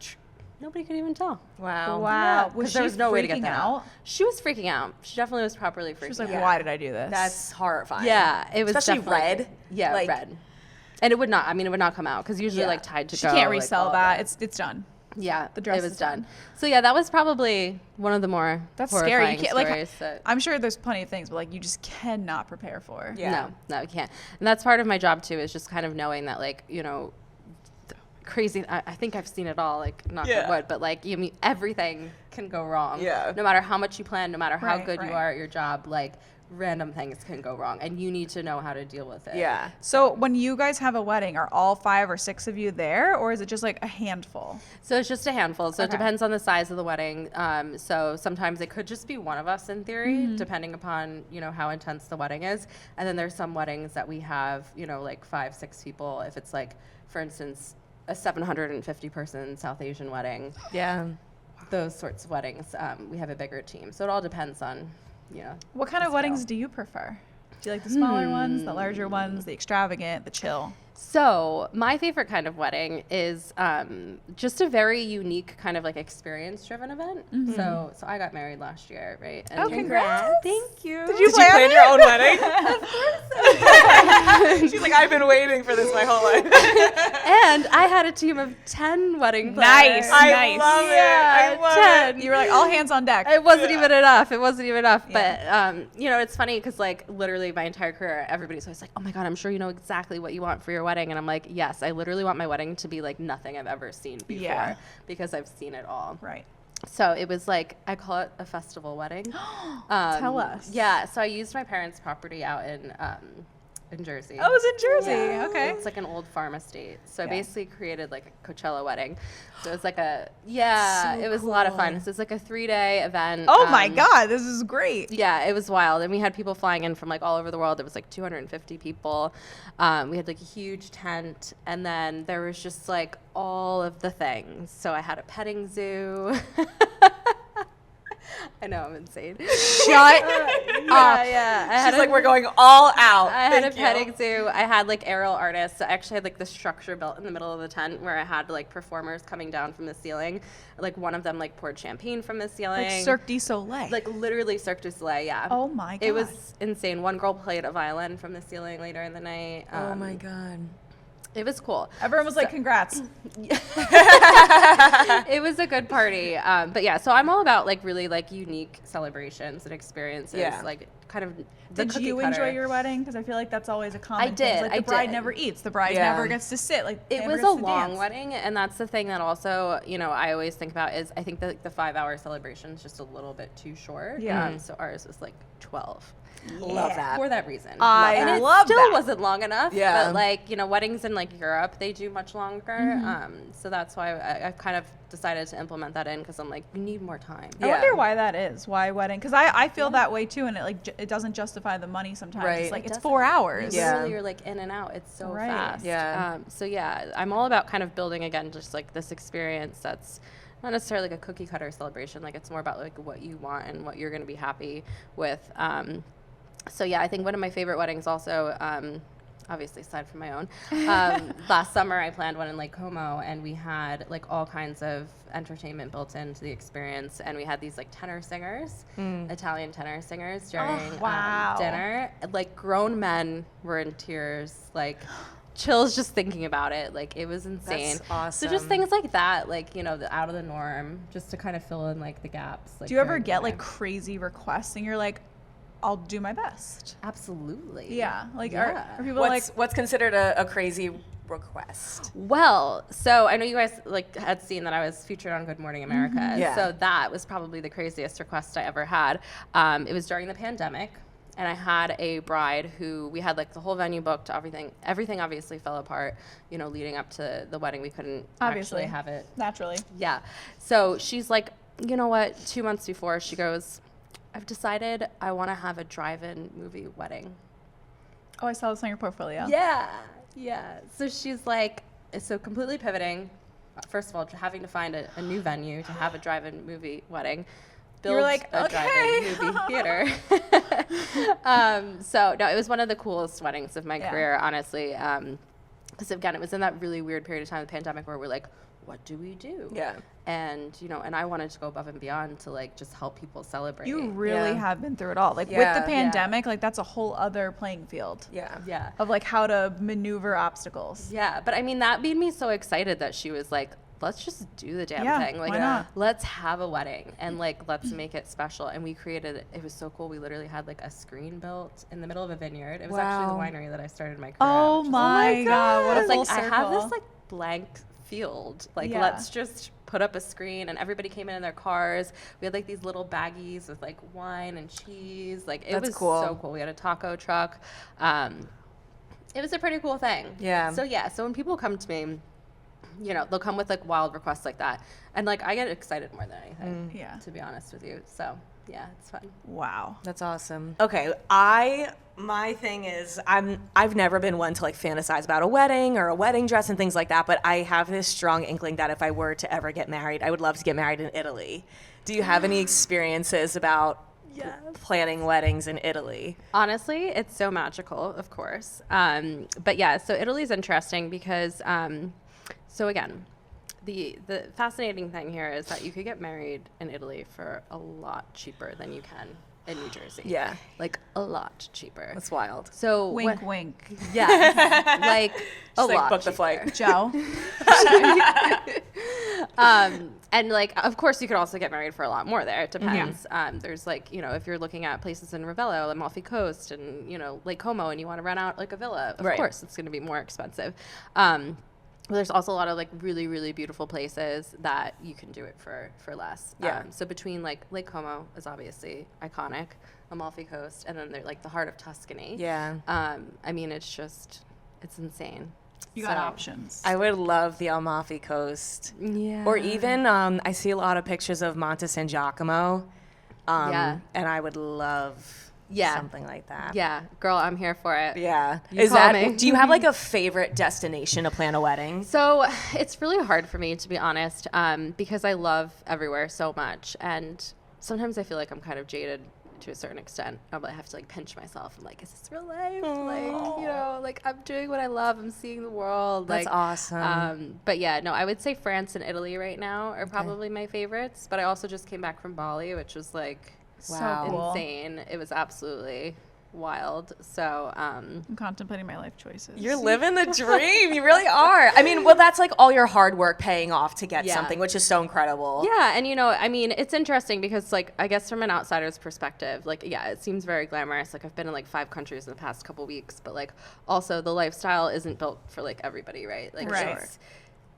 nobody could even tell. Wow. Wow. Yeah, Was 'cause she there was no way to get freaking that out? She was freaking out. She definitely was properly freaking She was like, out. why did I do this? That's horrifying. Yeah, it was Especially definitely- red. Yeah, Like- red. And it would not. I mean, it would not come out because usually Yeah. like tied to she go. can't like, resell all that. of It's done. Yeah, The dress it was is done. done. So yeah, that was probably one of the more That's scary. You horrifying can't like. stories that- I'm sure there's plenty of things, but like you just cannot prepare for. Yeah. No, you can't. And that's part of my job too, is just kind of knowing that like, crazy, I think I've seen it all, like knock Yeah. on wood, but like everything can go wrong. Yeah. No matter how much you plan, no matter how Right, good you right. are at your job, like random things can go wrong and you need to know how to deal with it. Yeah. So when you guys have a wedding, are all 5 or 6 of you there, or is it just like a handful? So it's just a handful. So Okay. it depends on the size of the wedding. So sometimes it could just be one of us in theory, depending upon, how intense the wedding is. And then there's some weddings that we have, like 5, 6 people. If it's like, for instance, a 750 person South Asian wedding. Yeah. those sorts of weddings, we have a bigger team. So it all depends on, What kind of weddings do you prefer? Do you like the smaller ones, the larger ones, the extravagant, the chill? So my favorite kind of wedding is just a very unique kind of like experience-driven event. So I got married last year, right? And congrats! Thank you. Did you plan your own wedding? Of course. She's like, I've been waiting for this my whole life. And I had a team of 10 wedding planners. Nice. I love it. I love 10. it. You were like all hands on deck. It wasn't even enough. It wasn't even enough. But, it's funny because, like, literally my entire career, everybody's always like, oh, my God, I'm sure you know exactly what you want for your wedding. And I'm like, yes, I literally want my wedding to be, like, nothing I've ever seen before because I've seen it all. Right. So it was like, I call it a festival wedding. Tell us. Yeah. So I used my parents' property out in JerSeY. Oh, it was in JerSeY. Yeah. Okay. It's like an old farm estate. So I Yeah. basically created like a Coachella wedding. So it was like it was a lot of fun. So it's like a 3-day event. Oh my God, this is great. Yeah, it was wild. And we had people flying in from like all over the world. There was like 250 people. We had like a huge tent. And then there was just like all of the things. So I had a petting zoo. I know, I'm insane. Shut up. Yeah. She's like, we're going all out. I had Thank a you. petting zoo. I had like aerial artists. I actually had like this structure built in the middle of the tent where I had like performers coming down from the ceiling. Like one of them like poured champagne from the ceiling. Like Cirque du Soleil. Like literally Cirque du Soleil, yeah. Oh my God. It was insane. One girl played a violin from the ceiling later in the night. Oh my God. It was cool. Everyone was like, congrats. It was a good party. But yeah, so I'm all about like really like unique celebrations and experiences. Yeah. Like kind of the Did cookie you cutter. enjoy your wedding? Because I feel like that's always a common I thing. did, Like I the bride did. never eats. The bride Yeah. never gets to sit. Like It never was gets a to long dance. wedding, and that's the thing that also, I always think about is I think that the 5-hour celebration is just a little bit too short. Yeah. So ours was like 12. Love that. For that reason. I and it love still that. wasn't long enough. Yeah. But like, weddings in like Europe, they do much longer. So that's why I kind of decided to implement that in because I'm like, we need more time. I Yeah. wonder why that is. Why wedding? Because I feel that way too, and it like it doesn't justify the money sometimes. Right. It's like It it's doesn't. 4 hours. Yeah. Literally, you're like in and out. It's so Right. fast. Yeah. So yeah, I'm all about kind of building again, just like this experience that's not necessarily like a cookie cutter celebration. Like it's more about like what you want and what you're going to be happy with. So yeah, I think one of my favorite weddings also, obviously aside from my own, last summer I planned one in Lake Como, and we had like all kinds of entertainment built into the experience, and we had these like tenor singers, Italian tenor singers during wow. dinner. Like grown men were in tears, like chills just thinking about it. Like it was insane. That's awesome. So just things like that, like the out of the norm, just to kind of fill in like the gaps. Like, Do you ever during get dinner. like crazy requests and you're like, I'll do my best? Absolutely. Yeah. Like Yeah. are people like What's considered a crazy request? Well, so I know you guys like had seen that I was featured on Good Morning America. Yeah. So that was probably the craziest request I ever had. It was during the pandemic, and I had a bride who we had like the whole venue booked. Everything obviously fell apart. Leading up to the wedding, we couldn't Obviously. actually have it. naturally? Yeah. So she's like, you know what? 2 months before, she goes, I've decided I want to have a drive-in movie wedding. Oh, I saw this on your portfolio. Yeah. So she's like, so completely pivoting. First of all, having to find a new venue to have a drive-in movie wedding. You were like, a okay. drive-in movie theater. So no, it was one of the coolest weddings of my Yeah. career, honestly. Because again, it was in that really weird period of time, the pandemic, where we're like, what do we do? Yeah. And and I wanted to go above and beyond to like just help people celebrate. You really Yeah. have been through it all. Like with Yeah. the Yeah. pandemic, like that's a whole other playing field Yeah. of like how to maneuver obstacles. Yeah, but I mean that made me so excited that she was like, let's just do the damn Yeah, thing. Like why not? let's have a wedding and like let's make it special. And we created it was so cool. We literally had like a screen built in the middle of a vineyard. It was actually the Wow. winery that I started my career Oh at, which is my God, what a I was full like, I have circle. this like blank field. Like Yeah. let's just put up a screen, and everybody came in their cars. We had like these little baggies with like wine and cheese. Like it That's was cool. so cool. We had a taco truck. It was a pretty cool thing. Yeah. So yeah, so when people come to me you know, they'll come with like wild requests like that. And like, I get excited more than anything, Yeah. to be honest with you. So yeah, it's fun. Wow. That's awesome. Okay, my thing is I've never been one to like fantasize about a wedding or a wedding dress and things like that, but I have this strong inkling that if I were to ever get married, I would love to get married in Italy. Do you have any experiences about planning weddings in Italy? Honestly, it's so magical, of course. But yeah, so Italy's interesting because, so again, the fascinating thing here is that you could get married in Italy for a lot cheaper than you can in New Jersey. Yeah. Like a lot cheaper. That's wild. So Wink, wink. yeah, like a Just like lot book the cheaper. flight. Joe. And like, of course, you could also get married for a lot more there. It depends. There's like, you know, if you're looking at places in Ravello, Amalfi Coast, and you know, Lake Como, and you want to rent out like a villa, of course, it's going to be more expensive. But there's also a lot of like really, really beautiful places that you can do it for less. Yeah. So between like Lake Como is obviously iconic, Amalfi Coast, and then they're like the heart of Tuscany. Yeah. I mean, it's insane. You got options. I would love the Amalfi Coast. Yeah. Or even, I see a lot of pictures of Monte San Giacomo. Yeah. And I would love something like that. Yeah, girl, I'm here for it. Yeah. You call me. Do you have like a favorite destination to plan a wedding? So it's really hard for me, to be honest, because I love everywhere so much. And sometimes I feel like I'm kind of jaded to a certain extent. I have to like pinch myself. I'm like, is this real life? Like, you know, like I'm doing what I love. I'm seeing the world. That's like, awesome. But yeah, no, I would say France and Italy right now are probably my favorites. But I also just came back from Bali, which was like Wow. So cool. insane. It was absolutely wild. So I'm contemplating my life choices. You're living the dream. You really are. I mean, well, that's like all your hard work paying off to get Yeah. something, which is so incredible. yeah, and you know, I mean, it's interesting because like I guess from an outsider's perspective, like yeah, it seems very glamorous. Like I've been in like 5 countries in the past couple weeks, but like also the lifestyle isn't built for like everybody, right? Like Right.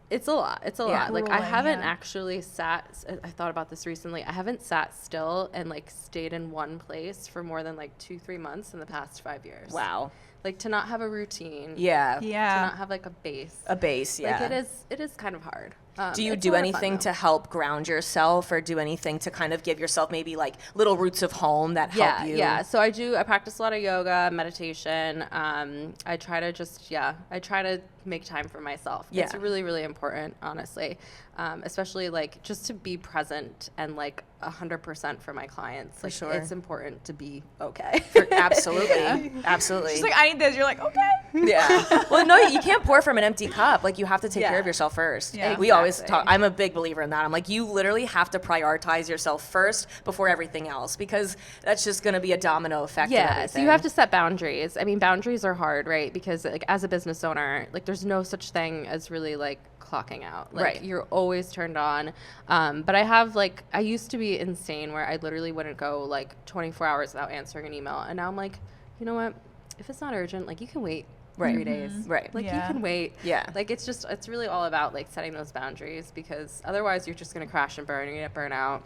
it's a lot. It's a Yeah. lot. Like I Grueling, haven't yeah. actually I thought about this recently. I haven't sat still and like stayed in one place for more than like 2-3 months in the past 5 years. Wow. Like to not have a routine. Yeah. To Yeah. not have like a base. A base, yeah. Like it is kind of hard. Do you it's a do lot of fun, anything though. to help ground yourself, or do anything to kind of give yourself maybe like little roots of home that help you? Yeah. So I practice a lot of yoga, meditation. I try to make time for myself. Yeah. It's really, really important, honestly. Especially like just to be present and like 100% for my clients. Like sure. it's important to be okay. Absolutely. Absolutely. She's like, I need this. You're like, okay. Yeah. Well, no, you can't pour from an empty cup. Like, you have to take care Yeah. of yourself first. Yeah. We always Exactly. talk. I'm a big believer in that. I'm like, you literally have to prioritize yourself first before everything else, because that's just going to be a domino effect. of Yeah, so everything. you have to set boundaries. I mean, boundaries are hard, right? Because like as a business owner, like there's no such thing as really like clocking out. Like Right. you're always turned on. But I used to be insane where I literally wouldn't go like 24 hours without answering an email. And now I'm like, you know what? If it's not urgent, like you can wait. Right. 3 days. Right. Like Yeah. you can wait. Yeah. Like it's really all about like setting those boundaries, because otherwise you're just going to crash and burn. You're going to get burnt out.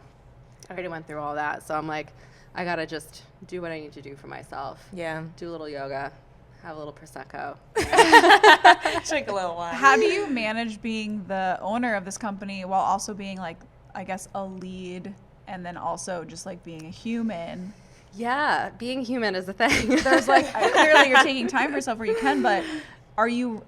I already went through all that. So I'm like, I got to just do what I need to do for myself. Yeah. Do a little yoga, have a little Prosecco. Drink a little wine. How do you manage being the owner of this company while also being like, I guess, a lead, and then also just like being a human? Yeah, being human is a thing. There's like, clearly you're taking time for yourself where you can, but are you,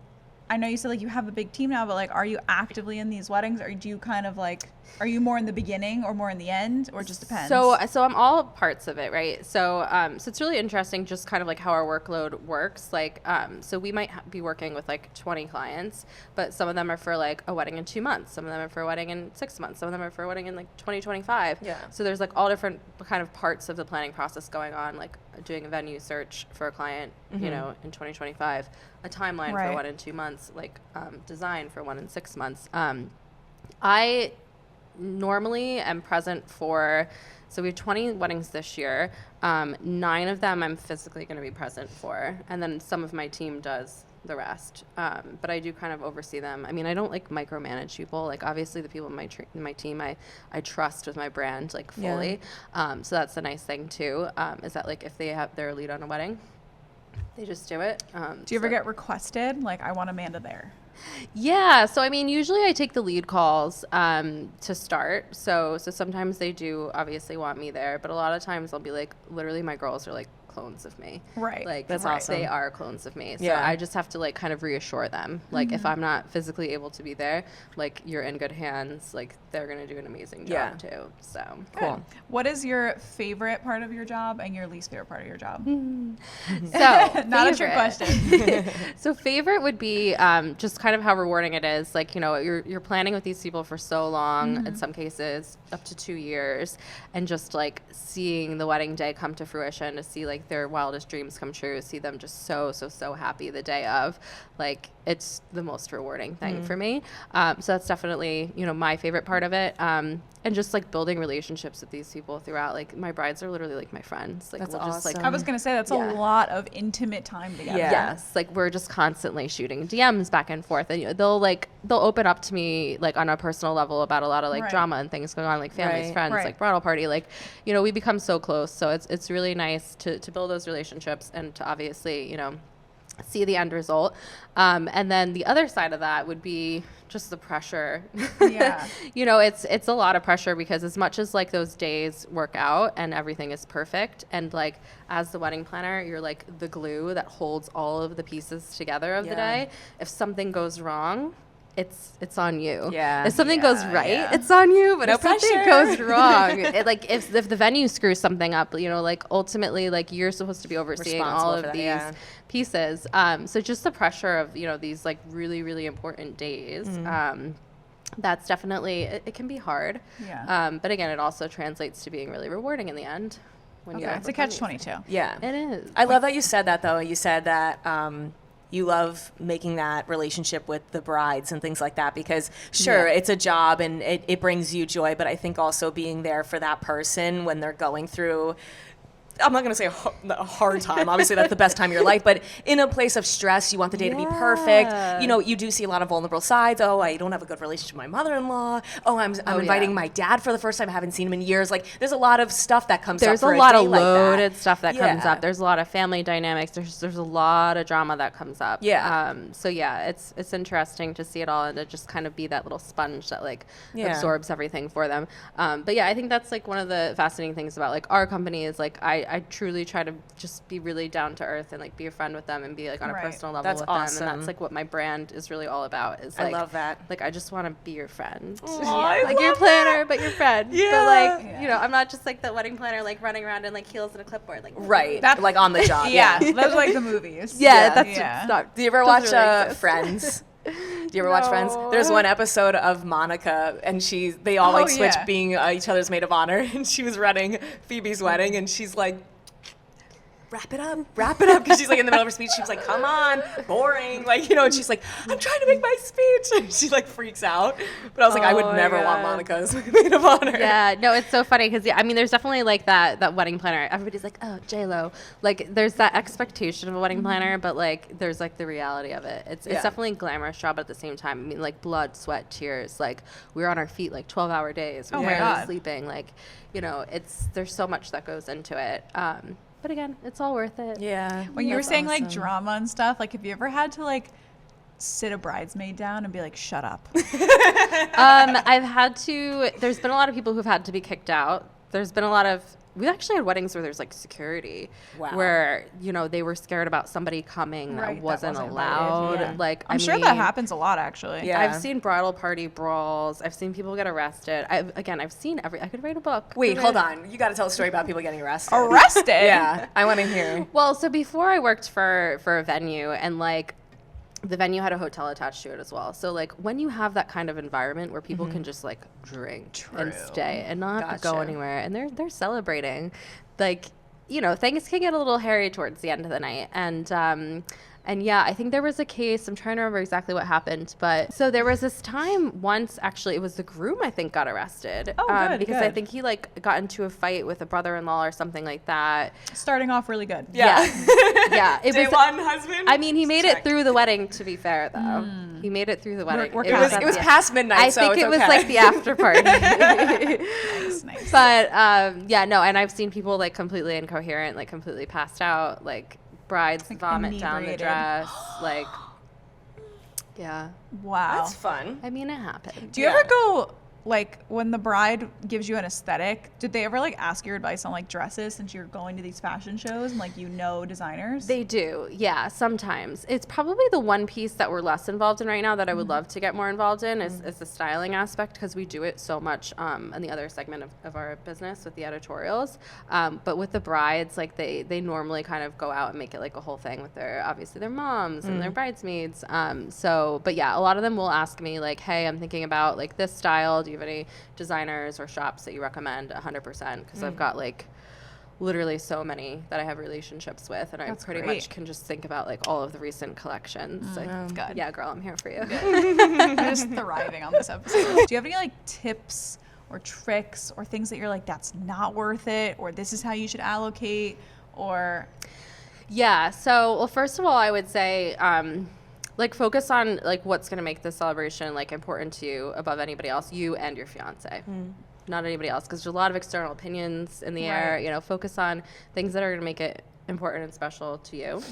I know you said like you have a big team now, but like, are you actively in these weddings, or do you kind of like, are you more in the beginning or more in the end, or it just depends? So I'm all parts of it, right? So it's really interesting, just kind of like how our workload works. Like, so we might be working with like 20 clients, but some of them are for like a wedding in 2 months. Some of them are for a wedding in 6 months. Some of them are for a wedding in like 2025. Yeah. So there's like all different kind of parts of the planning process going on, like doing a venue search for a client, you know, in 2025, a timeline Right. for 1 in 2 months, like design for 1 in 6 months. I normally am present for, so we have 20 weddings this year. 9 of them I'm physically going to be present for, and then some of my team does the rest. But I do kind of oversee them. I mean, I don't like micromanage people. Like obviously the people in my team I trust with my brand like fully. So that's the nice thing too, is that like if they have their lead on a wedding, they just do it. do you ever get requested like, I want Amanda there? Yeah, so I mean, usually I take the lead calls to start. So sometimes they do obviously want me there, but a lot of times I'll be like, literally, my girls are like clones of me. Right. Like That's awesome. They are clones of me. So Yeah. I just have to like kind of reassure them. Like if I'm not physically able to be there, like you're in good hands. Like they're gonna do an amazing Yeah. job too. So Cool. What is your favorite part of your job and your least favorite part of your job? So Not a trick favorite. question. So favorite would be just kind of how rewarding it is. Like, you know, you're planning with these people for so long, in some cases up to 2 years, and just like seeing the wedding day come to fruition, to see like their wildest dreams come true, see them just so happy the day of, like it's the most rewarding thing for me. So that's definitely, you know, my favorite part of it. And just like building relationships with these people throughout. Like my brides are literally like my friends. Like That's we'll just like awesome. I was gonna say that's Yeah. a lot of intimate time together. Yeah. Yes, like we're just constantly shooting DMs back and forth, and they'll open up to me like on a personal level about a lot of like Right. drama and things going on, like families, Right. friends, Right. like bridal party, like, you know, we become so close. So it's really nice to build those relationships and to obviously, you know, see the end result. And then the other side of that would be just the pressure. Yeah. You know, it's a lot of pressure because as much as like those days work out and everything is perfect, and like as the wedding planner, you're like the glue that holds all of the pieces together of the Yeah. day. If something goes wrong, it's on you. Yeah. If something goes Yeah, right, yeah. it's on you. But No if something pressure. goes wrong, like if the venue screws something up, you know, like ultimately, like you're supposed to be overseeing all Responsible of for that, these yeah. pieces. So just the pressure of, you know, these like really, really important days. That's definitely, it can be hard. Yeah. But again, it also translates to being really rewarding in the end. When you Okay. It's a overcome catch these 22. Yeah. things. It is. I love that you said that, though. You said that you love making that relationship with the brides and things like that because, sure, Yeah. it's a job and it brings you joy, but I think also being there for that person when they're going through, I'm not going to say a hard time. Obviously, that's the best time of your life. But in a place of stress, you want the day to be perfect. Yeah. You know, you do see a lot of vulnerable sides. Oh, I don't have a good relationship with my mother-in-law. Oh, I'm inviting yeah. my dad for the first time. I haven't seen him in years. Like, there's a lot of stuff that comes There's up for a lot day of like that. loaded stuff that comes Yeah. up. There's a lot of family dynamics. There's a lot of drama that comes up. Yeah. So yeah, it's interesting to see it all and to just kind of be that little sponge that like Yeah. absorbs everything for them. But yeah, I think that's like one of the fascinating things about like our company is like I truly try to just be really down to earth and like be a friend with them and be like on Right. a personal level That's with awesome. them. And that's like what my brand is really all about. Is I like, love that. Like I just want to be your friend. I Like your love planner, but your friend. Yeah. But like, Yeah. you know, I'm not just like the wedding planner, like running around in like heels and a clipboard. Like Right. That's- like on the job. Yeah. Those are like the movies. Yeah, that's Yeah. not. Do you ever doesn't watch really exist. Friends? Do you ever watch Friends? No. There's one episode of Monica, and they all like Oh, switch yeah. being each other's maid of honor, and she was running Phoebe's wedding, and she's like, wrap it up, because she's like in the middle of her speech. She was like, come on, boring, like, you know, and she's like, I'm trying to make my speech. And she like freaks out. But I was like, I Oh would my never want God. Monica as my maid of honor. Yeah, no, it's so funny because I mean, there's definitely like that wedding planner. Everybody's like, oh, J-Lo. Like, there's that expectation of a wedding planner, but like, there's like the reality of it. It's Yeah. definitely a glamorous job, but at the same time, I mean, like blood, sweat, tears. Like, we're on our feet like 12-hour days. Oh We're my barely God. sleeping. Like, you know, there's so much that goes into it. But again, it's all worth it. Yeah. When you were That's saying like awesome. drama and stuff, like have you ever had to like sit a bridesmaid down and be like, shut up? I've had to. There's been a lot of people who've had to be kicked out. There's been a lot of. We actually had weddings where there's like security, Wow. where you know they were scared about somebody coming Right, that that wasn't wasn't allowed. invited, yeah. Like I'm sure that mean, happens a lot actually. Yeah. I've seen bridal party brawls. I've seen people get arrested. I've seen I could write a book. Wait, hold on. You got to tell a story about people getting arrested. Arrested? Yeah, I want to hear. Well, so before I worked for a venue, and like the venue had a hotel attached to it as well. So like when you have that kind of environment where people can just like drink and True. stay and not have to go Gotcha. anywhere, and they're celebrating, like, you know, things can get a little hairy towards the end of the night. And yeah, I think there was a case, I'm trying to remember exactly what happened, but so there was this time once, actually, it was the groom, I think, got arrested. Oh, good, because I good. think he like got into a fight with a brother-in-law or something like that. Starting off really good. Yeah. Yeah, it Day was. one, husband. I mean, he made Check. it through the wedding, to be fair, though. He made it through the wedding. we're It was past it was that. past midnight, I so think it's it was okay. like the after party. Nice, nice. But yeah, no, and I've seen people like completely incoherent, like completely passed out, like brides Like vomit down the inebriated. dress, like Yeah. Wow. That's fun. I mean, it happened. Do you ever go, like, when the bride gives you an aesthetic, did they ever, like, ask your advice on, like, dresses since you're going to these fashion shows and, like, designers? They do, yeah, sometimes. It's probably the one piece that we're less involved in right now that I would love to get more involved in is the styling aspect, because we do it so much in the other segment of our business with the editorials. But with the brides, like, they normally kind of go out and make it, like, a whole thing with obviously their moms and their bridesmaids. But yeah, a lot of them will ask me, like, hey, I'm thinking about, like, this style. Do you have any designers or shops that you recommend? 100%, because I've got like literally so many that I have relationships with, and That's I pretty great. much can just think about like all of the recent collections. Like, Good. yeah, girl, I'm here for you. I'm just thriving on this episode. Do you have any, like, tips or tricks or things that you're like, that's not worth it, or this is how you should allocate, or? Yeah. So, well, first of all, I would say, like, focus on like what's going to make this celebration like important to you above anybody else, you and your fiance, not anybody else, because there's a lot of external opinions in the air. Right. You know, focus on things that are going to make it important and special to you.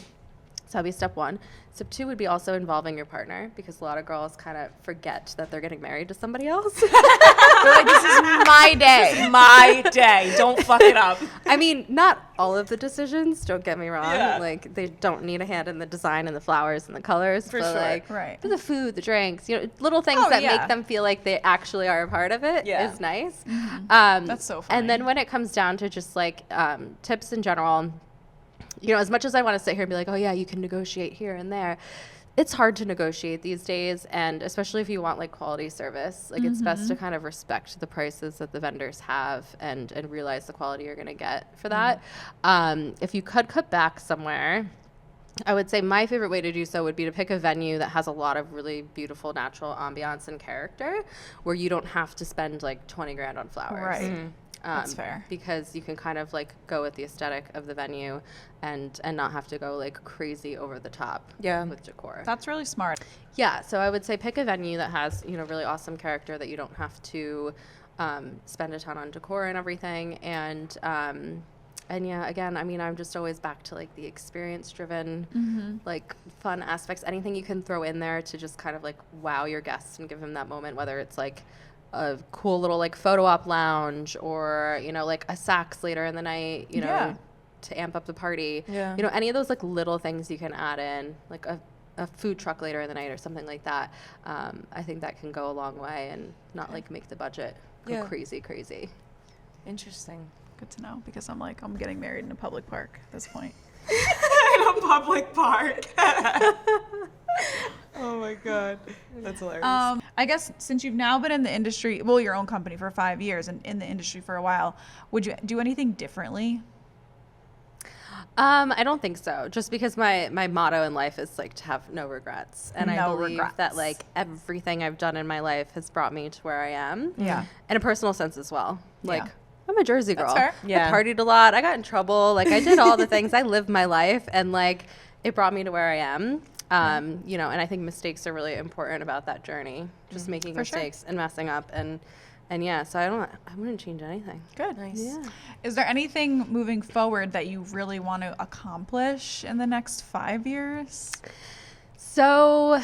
So that'd be step one. Step two would be also involving your partner, because a lot of girls kind of forget that they're getting married to somebody else. They're like, this is my day. My day. Don't fuck it up. I mean, not all of the decisions, don't get me wrong. Yeah. Like, they don't need a hand in the design and the flowers and the colors. For but sure. Like, Right. the food, the drinks, little things Oh, that yeah. make them feel like they actually are a part of it is nice. That's so funny. And then when it comes down to just like tips in general, as much as I want to sit here and be like, oh yeah, you can negotiate here and there, it's hard to negotiate these days, and especially if you want like quality service, like it's best to kind of respect the prices that the vendors have and realize the quality you're going to get for that. If you could cut back somewhere, I would say my favorite way to do so would be to pick a venue that has a lot of really beautiful natural ambiance and character, where you don't have to spend like 20 grand on flowers. Right. That's fair. Because you can kind of like go with the aesthetic of the venue and not have to go like crazy over the top with decor. That's really smart. Yeah, so I would say pick a venue that has, really awesome character that you don't have to spend a ton on decor and everything. And yeah, again, I mean, I'm just always back to like the experience driven, like fun aspects, anything you can throw in there to just kind of like wow your guests and give them that moment, whether it's like a cool little like photo op lounge or, like a sax later in the night, to amp up the party. Yeah. Any of those like little things you can add in, like a food truck later in the night or something like that. I think that can go a long way and not like make the budget go crazy. Interesting. Good to know, because I'm getting married in a public park at this point. In a public park. Oh my God. That's hilarious. I guess since you've now been in the industry, well, your own company for 5 years and in the industry for a while, would you do anything differently? I don't think so. Just because my motto in life is like to have no regrets. And I believe that like everything I've done in my life has brought me to where I am. Yeah. In a personal sense as well. Like, Yeah. I'm a JerSeY girl. fair. Yeah. I partied a lot. I got in trouble. Like, I did all the things. I lived my life, and like it brought me to where I am. And I think mistakes are really important about that journey. Just making mistakes and messing up, and yeah. So I wouldn't change anything. Good. Nice. Yeah. Is there anything moving forward that you really want to accomplish in the next 5 years? So,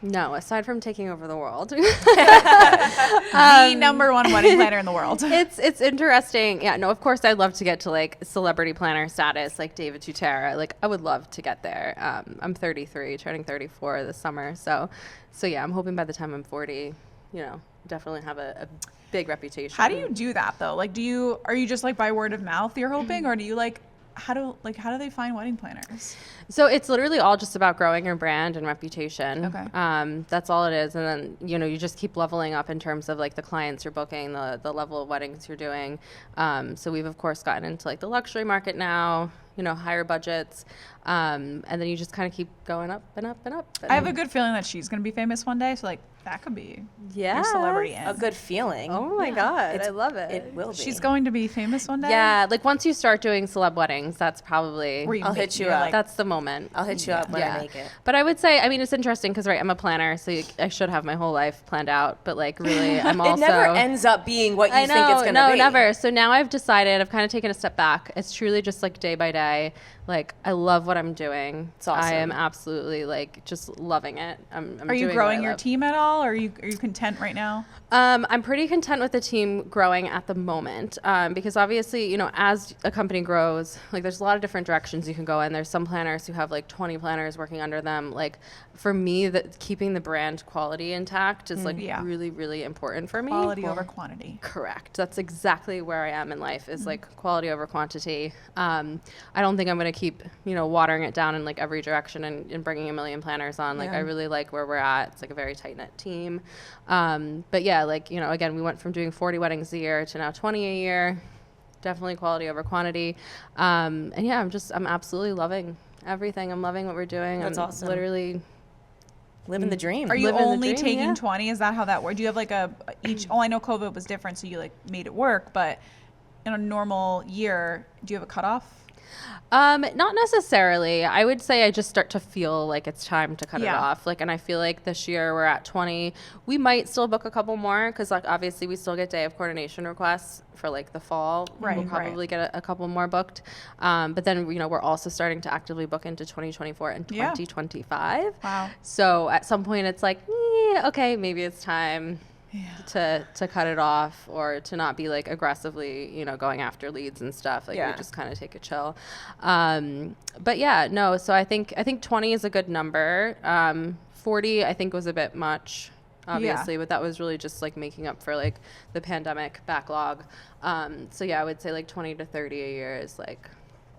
no. Aside from taking over the world. The number one wedding planner in the world. It's interesting. Yeah, no, of course I'd love to get to like celebrity planner status like David Tutera. Like I would love to get there. I'm 33, turning 34 this summer. So yeah, I'm hoping by the time I'm 40, definitely have a big reputation. How do you do that though? Like are you just like by word of mouth you're hoping, or do you like how do they find wedding planners? So it's literally all just about growing your brand and reputation. Okay. That's all it is. And then, you just keep leveling up in terms of like the clients you're booking, the level of weddings you're doing. So we've of course gotten into like the luxury market now, higher budgets. And then you just kind of keep going up and up and up. I have a good feeling that she's going to be famous one day. So like that could be Yeah. your celebrity A end. good feeling. Oh my God. I love it. It will be. She's going to be famous one day? Yeah. Like once you start doing celeb weddings, that's probably, Where you I'll make- hit you you're up. like- that's the moment. I'll hit you up when I make it. But I would say, I mean, it's interesting because, right, I'm a planner, so I should have my whole life planned out. But, like, really, I'm also... It never ends up being what you think it's going to be. No, never. So now I've decided, I've kind of taken a step back. It's truly just, like, day by day. Like, I love what I'm doing. It's awesome. I am absolutely like just loving it. I'm Are you doing growing what I your love. team at all? Or are you content right now? I'm pretty content with the team growing at the moment, because obviously, you know, as a company grows, like there's a lot of different directions you can go in. There's some planners who have like 20 planners working under them. Like for me, that keeping the brand quality intact is like Yeah. really, really important for me. Quality over quantity. Correct. That's exactly where I am in life is like quality over quantity. I don't think I'm going to keep, you know, watering it down in like every direction and bringing a million planners on. Like I really like where we're at. It's like a very tight knit team. But yeah, like, you know, again, we went from doing 40 weddings a year to now 20 a year. Definitely quality over quantity. And yeah, I'm absolutely loving everything. I'm loving what we're doing. That's I'm awesome. Literally Living the dream. Are you Living the only dream, taking yeah. 20? Is that how that works? Do you have like each? Oh, I know COVID was different, so you like made it work. But in a normal year, do you have a cutoff? Not necessarily. I would say I just start to feel like it's time to cut it Yeah. off. Like, and I feel like this year we're at 20. We might still book a couple more because, like, obviously we still get day of coordination requests for like the fall. Right, We'll right. probably get a couple more booked. But then, you know, we're also starting to actively book into 2024 and Yeah. 2025. Wow. So at some point it's like, okay, maybe it's time to cut it off or to not be like aggressively, you know, going after leads and stuff. Like Yeah. we just kind of take a chill. But yeah, no. So I think 20 is a good number. 40 I think was a bit much, obviously, but that was really just like making up for like the pandemic backlog. So yeah, I would say like 20 to 30 a year is like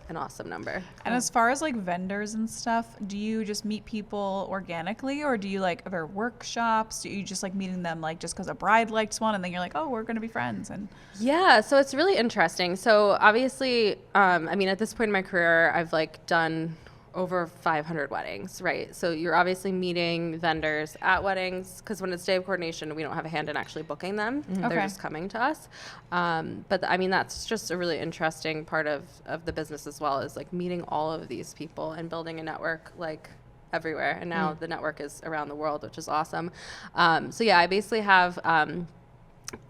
an awesome number. And as far as like vendors and stuff, do you just meet people organically, or do you like are there workshops? Do you just like meeting them like just because a bride likes one, and then you're like, oh, we're gonna be friends? And Yeah, so it's really interesting. So obviously, I mean, at this point in my career, I've like done over 500 weddings, right? So you're obviously meeting vendors at weddings because when it's day of coordination, we don't have a hand in actually booking them. They're Okay. just coming to us. But I mean, that's just a really interesting part of the business as well, is like meeting all of these people and building a network like everywhere. And now the network is around the world, which is awesome. So yeah, I basically have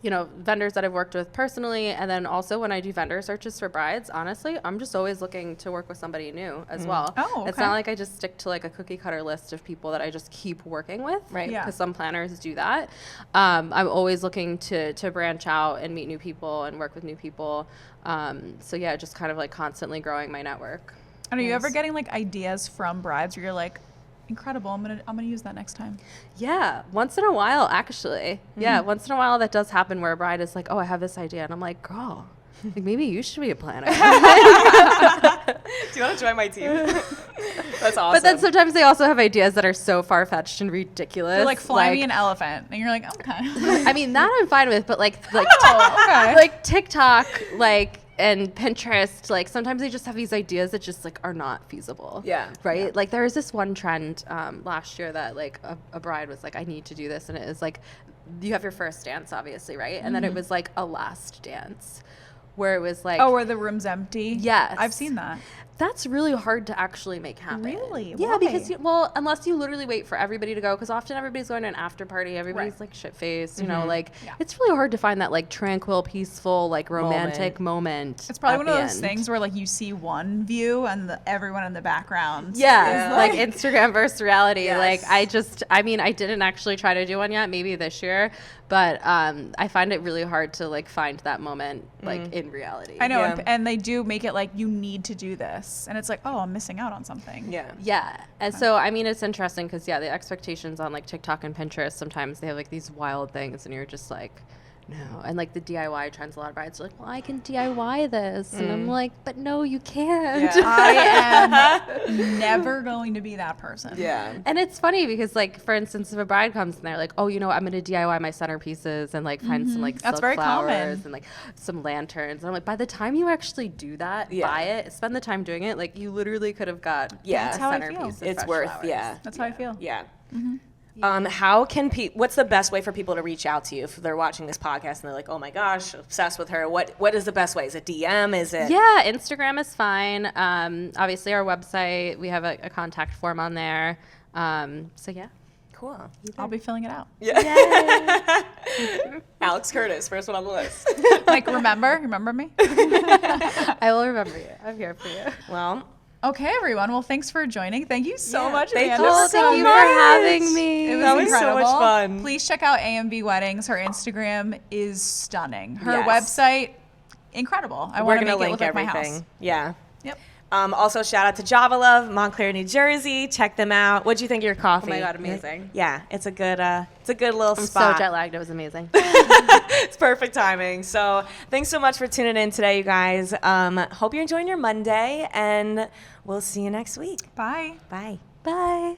you know, vendors that I've worked with personally, and then also when I do vendor searches for brides, honestly, I'm just always looking to work with somebody new as well. Oh, It's okay. not like I just stick to like a cookie cutter list of people that I just keep working with, Right. Yeah. because some planners do that. I'm always looking to branch out and meet new people and work with new people. So yeah, just kind of like constantly growing my network. And are you ever getting like ideas from brides where you're like, incredible, I'm gonna use that next time? Yeah, once in a while, actually. Yeah, once in a while that does happen where a bride is like, oh, I have this idea. And I'm like, girl, like maybe you should be a planner. Do you want to join my team? That's awesome. But then sometimes they also have ideas that are so far-fetched and ridiculous. They're like, fly me an elephant, and you're like, okay. I mean, that I'm fine with, but like Oh, okay. like TikTok, like, and Pinterest, like sometimes they just have these ideas that just like are not feasible. Yeah. Right. Yeah. Like there was this one trend last year that like a bride was like, I need to do this, and it is like, you have your first dance, obviously, right? And then it was like a last dance, where it was like, Oh, where the room's empty? Yes. I've seen that. that's really hard to actually make happen. Really? Yeah, Why? because well, unless you literally wait for everybody to go, because often everybody's going to an after party, everybody's Right. like shit faced, you know, like Yeah. it's really hard to find that like tranquil, peaceful, like romantic moment. It's probably at one of the those end. things where like you see one view and everyone in the background. Yeah, is like Instagram versus reality. Yes. Like I mean, I didn't actually try to do one yet, maybe this year, but I find it really hard to like find that moment like in reality. I know, Yeah. and they do make it like you need to do this, and it's like, oh, I'm missing out on something. Yeah. Yeah. And so, I mean, it's interesting because, yeah, the expectations on like TikTok and Pinterest, sometimes they have like these wild things and you're just like, no. And like the DIY trends, a lot of brides are like, well, I can DIY this. And I'm like, but no, you can't. Yeah. I am never going to be that person. Yeah. And it's funny because, like, for instance, if a bride comes and they're like, oh, you know, I'm going to DIY my centerpieces and like find some like That's silk very flowers common. and like some lanterns. And I'm like, by the time you actually do that, Yeah. buy it, spend the time doing it, like you literally could have got Yeah. a That's how I feel. centerpiece of It's fresh worth, flowers. yeah. That's how I feel. Yeah. How can what's the best way for people to reach out to you if they're watching this podcast and they're like, oh my gosh, obsessed with her? What is the best way? Is it DM? Is it? Yeah, Instagram is fine. Obviously, our website, we have a contact form on there. So, yeah. Cool. I'll be filling it out. Alex Curtis, first one on the list. Like, remember me? I will remember you. I'm here for you. Well, Okay, everyone. Well, thanks for joining. Thank you so Yeah, much, thank Amanda. you Oh, so thank you for much. having me. It was That was so incredible. much fun. Please check out AMV Weddings. Her Instagram is stunning. Her Yes. website, incredible. I We're want to gonna make it link look like everything. my house. Yeah. Yep. Also, shout out to Java Love, Montclair, New Jersey. Check them out. What'd you think of your coffee? Oh my God, amazing. Yeah, it's a good little I'm spot. so jet lagged. It was amazing. It's perfect timing. So thanks so much for tuning in today, you guys. Hope you're enjoying your Monday, and we'll see you next week. Bye. Bye. Bye.